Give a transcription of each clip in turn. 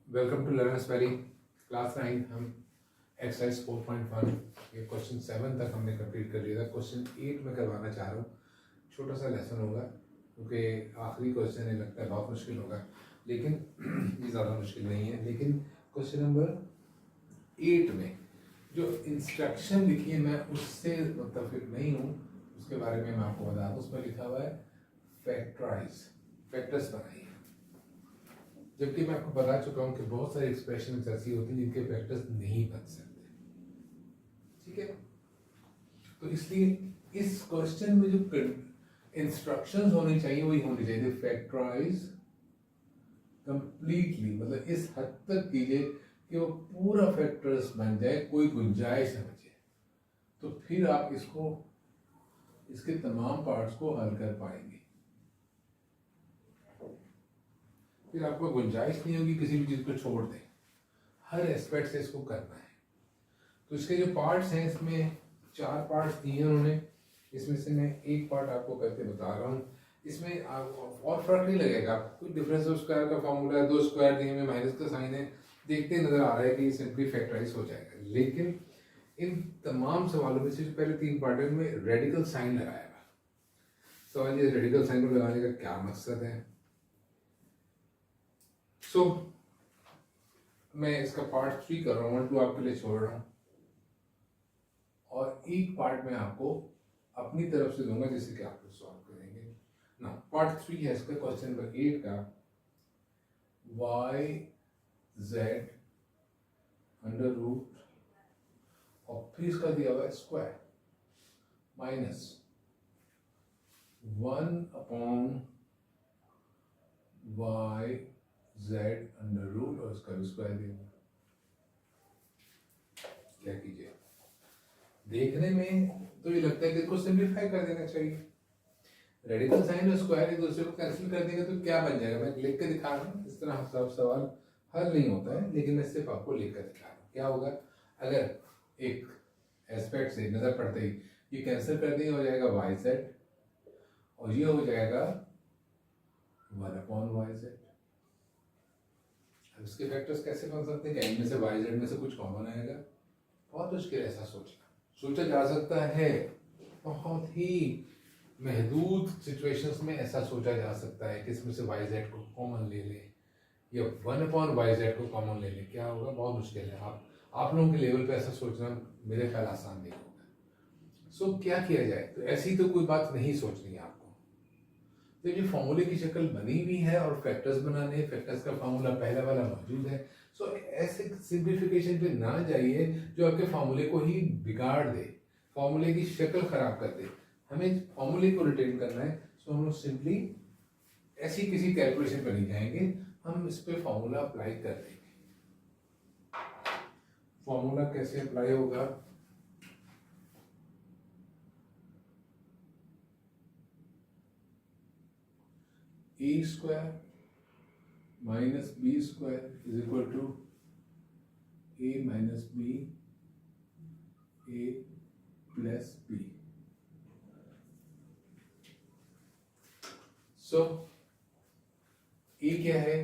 Welcome to learners valley class 9। हम exercise 4.1 ये question 7 तक हमने कंप्लीट कर लिया था। क्वेश्चन 8 में करवाना चाह रहा हूँ। छोटा सा लेसन होगा क्योंकि आखिरी क्वेश्चन है, लगता है बहुत मुश्किल होगा, लेकिन ये ज़्यादा मुश्किल नहीं है। लेकिन क्वेश्चन नंबर 8 में जो इंस्ट्रक्शन लिखी है मैं उससे मुत्तफिक नहीं हूँ, उसके बारे में मैं आपको बता दूँ। उसमें लिखा हुआ है फैक्टराइज, फैक्टर्स बनाइए, जबकि मैं आपको बता चुका हूं कि बहुत सारी एक्सप्रेशन ऐसी होती हैं जिनके फैक्टर्स नहीं बन सकते। ठीक है, तो इसलिए इस क्वेश्चन में जो इंस्ट्रक्शंस होनी चाहिए वही होनी चाहिए। फैक्टराइज कंप्लीटली, मतलब इस हद तक कीजिए कि वो पूरा फैक्टर्स बन जाए, कोई गुंजाइश न बचे, तो फिर आप इसको, इसके तमाम पार्ट्स को हल कर पाएंगे। फिर आपको गुंजाइश नहीं होगी किसी भी चीज़ को छोड़ दें, हर एस्पेक्ट से इसको करना है। तो इसके जो पार्ट्स हैं, इसमें 4 पार्ट्स दिए हैं उन्होंने, इसमें से मैं एक पार्ट आपको करके बता रहा हूँ। इसमें और फर्क नहीं लगेगा, कोई डिफरेंस ऑफ स्क्वायर का फॉर्मूला है, 2 स्क्वायर दिए में माइनस का साइन है, देखते ही नजर आ रहा है कि ये सिंपली फैक्टराइज हो जाएगा। लेकिन इन तमाम सवालों में से जो पहले 3 पार्ट है उनमें रेडिकल साइन लगाया हुआ। सवाल ये रेडिकल साइन को लगाने का क्या मकसद है। सो मैं इसका पार्ट 3 कर रहा हूँ, 1 2 आपके लिए छोड़ रहा हूँ, और एक पार्ट में आपको अपनी तरफ से दूंगा जिससे कि आप सॉल्व करेंगे ना। पार्ट 3 है इसका, क्वेश्चन नंबर 8 का, y z अंडर रूट और फिर इसका दिया हुआ है square minus 1/y z under root और इसका भी स्क्वायर दिया। क्या कीजिए, देखने में तो ये लगता है कि इसको सिंप्लीफाई कर देना चाहिए। रेडिकल साइन और स्क्वायर एक दूसरे को कैंसिल कर देंगे तो क्या बन जाएगा, मैं लिख के दिखा रहा हूँ। इस तरह सब सवाल हल नहीं होता है, लेकिन मैं सिर्फ आपको लिख कर दिखा रहा हूँ। क्या होगा, अगर एक एस्पेक्ट से नजर पड़ते ही ये कैंसिल कर देंगे, हो जाएगा वाई जेड और ये हो जाएगा 1/yz। अब इसके फैक्टर्स कैसे बन सकते हैं, क्या इनमें से वाई जेड में से कुछ कॉमन आएगा? बहुत मुश्किल ऐसा सोचा जा सकता है, बहुत ही महदूद सिचुएशंस में ऐसा सोचा जा सकता है कि इसमें से वाई जेड को कॉमन ले ले या 1/yz को कॉमन ले ले। क्या होगा, बहुत मुश्किल है। आप लोगों के लेवल पे ऐसा सोचना मेरे ख्याल आसान नहीं होगा। सो क्या किया जाए, तो ऐसी तो कोई बात नहीं सोचनी है आपको। तो ये फॉर्मूले की शक्ल बनी हुई है और फैक्टर्स बनाने हैं, फैक्टर्स का फॉर्मूला पहला वाला मौजूद है। सो ऐसे सिंप्लीफिकेशन पे ना जाइए जो आपके फॉर्मूले को ही बिगाड़ दे, फॉर्मूले की शक्ल खराब कर दे। हमें फॉर्मूले को रिटेन करना है। सो हम लोग सिंपली ऐसी किसी कैलकुलेशन पर नहीं जाएंगे, हम इस पे फॉर्मूला अप्लाई कर देंगे। फॉर्मूला कैसे अप्लाई होगा, a square minus b square is equal to a minus b a plus b. So a क्या है,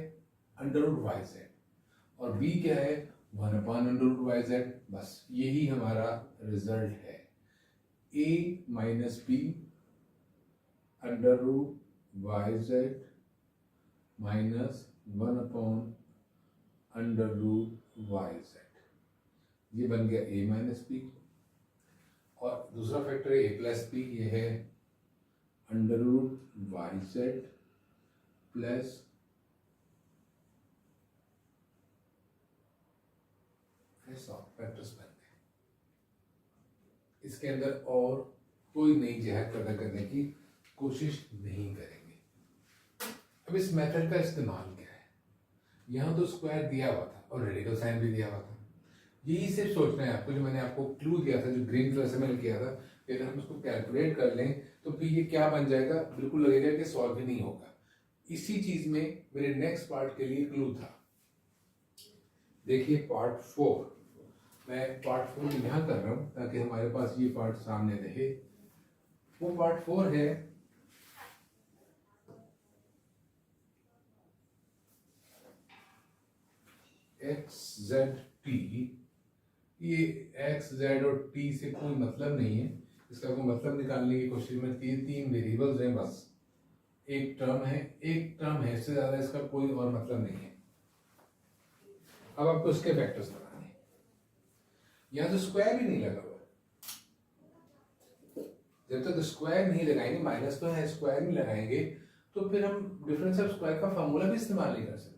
अंडर रूट वाई जेड, और बी क्या है, 1/√yz। बस यही हमारा रिजल्ट है, a minus b under root yz minus 1/√yz। ये बन गया a माइनस बी, और दूसरा फैक्टर है a प्लस बी, ये है अंडर√yz प्लस फैक्टर्स बन गए। इसके अंदर और कोई नई जहत पैदा करने की कोशिश नहीं करेंगे। अब इस मेथड का इस्तेमाल क्या है, यहाँ तो स्क्वायर दिया हुआ था और रेडिकल साइन भी दिया हुआ था, यही सिर्फ सोचना है आपको। जो मैंने आपको क्लू दिया था, जो ग्रीन कलर से मैंने किया था, अगर हम उसको कैलकुलेट कर लें तो फिर ये क्या बन जाएगा, बिल्कुल लगेगा कि सॉल्व ही नहीं होगा। इसी चीज में मेरे नेक्स्ट पार्ट के लिए क्लू था। देखिए पार्ट 4, मैं पार्ट 4 यहाँ कर रहा हूँ ताकि हमारे पास ये पार्ट सामने रहे। वो पार्ट 4 है, एक्स जेड टी, ये एक्स जेड और टी से कोई मतलब नहीं है, इसका कोई मतलब निकालने की कोशिश में तीन वेरिएबल्स हैं बस, एक टर्म है, इससे ज्यादा इसका कोई और मतलब नहीं है। अब आपको इसके वेक्टर्स लगाने, यहाँ तो स्क्वायर भी नहीं लगा हुआ, जब तक स्क्वायर नहीं लगाएंगे, माइनस तो है, स्क्वायर नहीं लगाएंगे तो फिर हम डिफरेंस ऑफ स्क्वायर का फॉर्मूला भी इस्तेमाल नहीं कर सकते।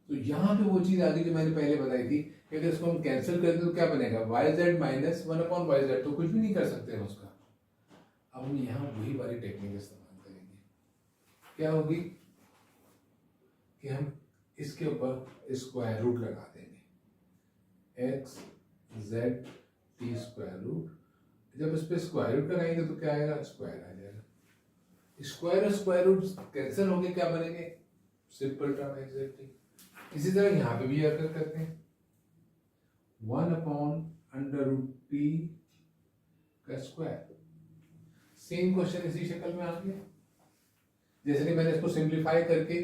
तो यहाँ पे वो चीज आ गई जो मैंने पहले बताई थी कि अगर इसको हम कैंसिल कर दें तो क्या बनेगा, Y Z minus 1/y z, तो कुछ भी नहीं कर सकते हैं उसका। अब हम यहाँ वही वाली टेक्निक इस्तेमाल करेंगे, क्या होगी कि हम इसके ऊपर स्क्वायर रूट लगा देंगे, x z t square root. जब इस पे स्क्वायर रूट लगाएंगे तो क्या आएगा, स्क्वायर आ जाएगा, स्क्वायर और स्क्वायर रूट कैंसिल होंगे, क्या बनेंगे, simple term x z T. इसी तरह यहाँ पे भी हरकत करते हैं, 1/√t का स्क्वायर। सेम क्वेश्चन इसी शक्ल में आ गया, जैसे कि मैंने इसको सिंप्लीफाई करके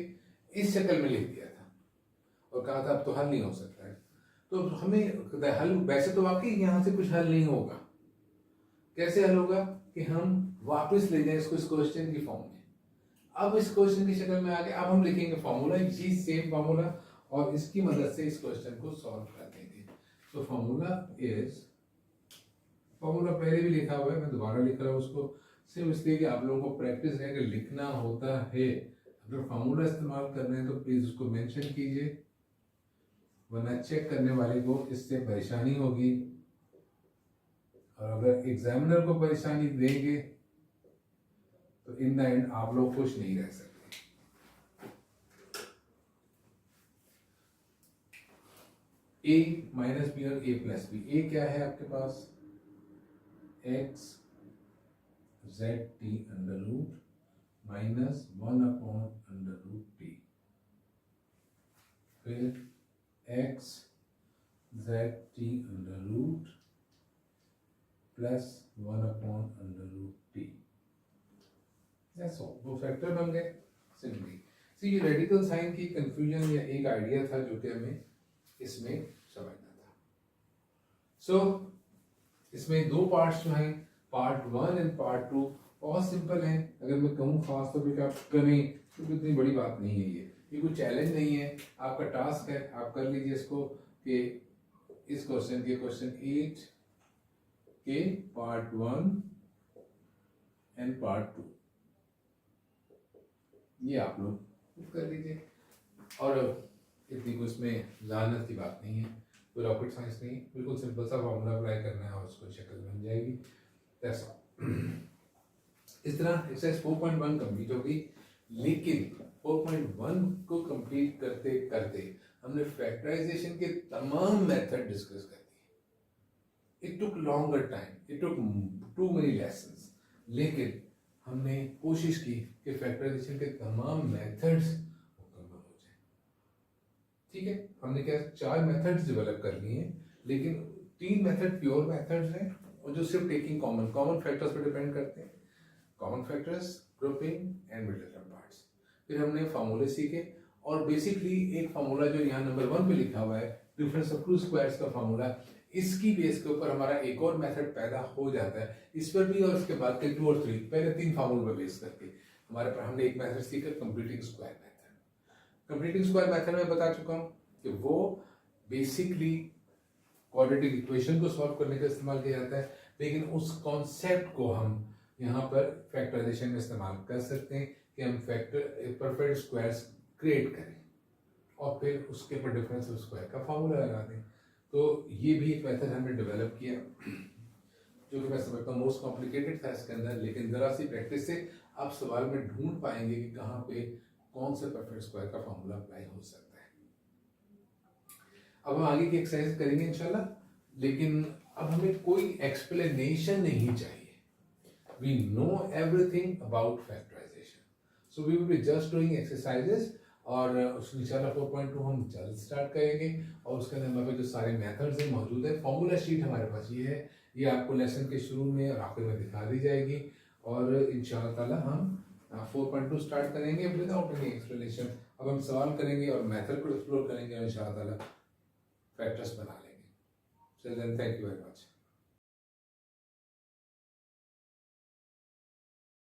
इस शक्ल में लिख दिया था और कहा था अब तो हल नहीं हो सकता है। तो हमें हल, वैसे तो वाकई यहाँ से कुछ हल नहीं होगा, कैसे हल होगा कि हम वापस ले जाएं इसको इस क्वेश्चन की फॉर्म में। अब इस क्वेश्चन की शक्ल में आके अब हम लिखेंगे फॉर्मूला, ये सेम फॉर्मूला, और इसकी मदद से इस क्वेश्चन को सॉल्व कर देंगे। तो फॉर्मूला इज, फॉर्मूला पहले भी लिखा हुआ है, मैं दोबारा लिख रहा हूँ उसको सिर्फ इसलिए कि आप लोगों को प्रैक्टिस है कि लिखना होता है। अगर फॉर्मूला इस्तेमाल करना है तो प्लीज उसको मेंशन कीजिए, वरना चेक करने वाले को इससे परेशानी होगी, और अगर एग्जामिनर को परेशानी देंगे तो इन द एंड आप लोग खुश नहीं रह सकते। a माइनस बी और a प्लस बी, a क्या है आपके पास, x z t under root minus 1/√t, फिर x z t under root plus 1/√t। वो फैक्टर बन गए सिंपली। सी ये रेडिकल साइन की कंफ्यूजन या एक आइडिया था जो कि हमें इसमें समझना था। सो इसमें दो पार्ट्स जो हैं, पार्ट 1 एंड पार्ट 2, बहुत सिंपल है। अगर मैं कहूँ खास तौर पे आप करें तो इतनी बड़ी बात नहीं है, ये कोई चैलेंज नहीं है, आपका टास्क है, आप कर लीजिए इसको कि इस क्वेश्चन के क्वेश्चन 8 के पार्ट 1 एंड पार्ट 2 ये आप लोग कर लीजिए, और इतनी कोई इसमें लानत की बात नहीं है, कोई रॉकेट साइंस नहीं, बिल्कुल सिंपल सा फॉर्मूला अप्लाई करना है और उसको शक्ल बन जाएगी। ऐसा इस तरह एक्सरसाइज 4.1 कंप्लीट होगी, लेकिन 4.1 को कंप्लीट करते करते हमने फैक्टराइजेशन के तमाम मेथड डिस्कस कर दिए। It took longer time, it took too many lessons, लेकिन हमने कोशिश की कि फैक्टराइजेशन के तमाम मेथड्स मुकम्मल हो जाए। ठीक है, हमने क्या 4 मेथड्स डेवलप कर लिए हैं, लेकिन 3 मेथड प्योर मेथड्स हैं और जो सिर्फ टेकिंग कॉमन फैक्टर्स पर डिपेंड करते हैं, common factors, grouping and middle term parts. फिर हमने फार्मूले सीखे, और बेसिकली एक फार्मूला जो यहाँ नंबर 1 पे लिखा हुआ है, डिफरेंस ऑफ टू स्क्वायर्स का फार्मूला, इसकी बेस के ऊपर हमारा एक और मेथड पैदा हो जाता है इस पर भी, और इसके बाद के 2 और 3 पहले 3 फार्मूले पर बेस करके हमारे पर हमने एक मेथड सीखा, completing square method. Completing square method में बता चुका हूँ कि वो बेसिकली क्वाड्रेटिक इक्वेशन को सॉल्व करने का इस्तेमाल किया जाता है, लेकिन उस कॉन्सेप्ट को हम यहाँ पर फैक्टराइजेशन में इस्तेमाल कर सकते हैं कि हम परफेक्ट स्क्वायर्स क्रिएट करें और फिर उसके ऊपर डिफरेंस ऑफ स्क्वायर का फार्मूला लगा दें। तो ये भी एक मेथड हमने डेवलप किया, जो कि मैं समझता हूँ मोस्ट कॉम्प्लिकेटेड था इसके अंदर, लेकिन जरा सी प्रैक्टिस से आप सवाल में ढूंढ पाएंगे कि कहाँ पे कौन से परफेक्ट स्क्वायर का फार्मूला अप्लाई हो सकता है। अब हम आगे की एक्सरसाइज करेंगे इंशाल्लाह, लेकिन अब हमें कोई एक्सप्लेनेशन नहीं चाहिए। We know everything about factorization, so we will be just doing exercises, और इंशाल्लाह 4.2 हम जल्द स्टार्ट करेंगे, और उसके अंदर हमारे जो सारे मेथड्स हैं मौजूद है। फॉर्मूला शीट हमारे पास ये है, ये आपको लेसन के शुरू में और आखिर में दिखा दी जाएगी, और इंशाल्लाह ताला हम 4.2 स्टार्ट करेंगे विदाउट एनी एक्सप्लेनेशन। अब हम सवाल करेंगे और मेथड को एक्सप्लोर करेंगे और इंशाअल्लाह फैक्टर्स बना लेंगे। So then, thank you very much.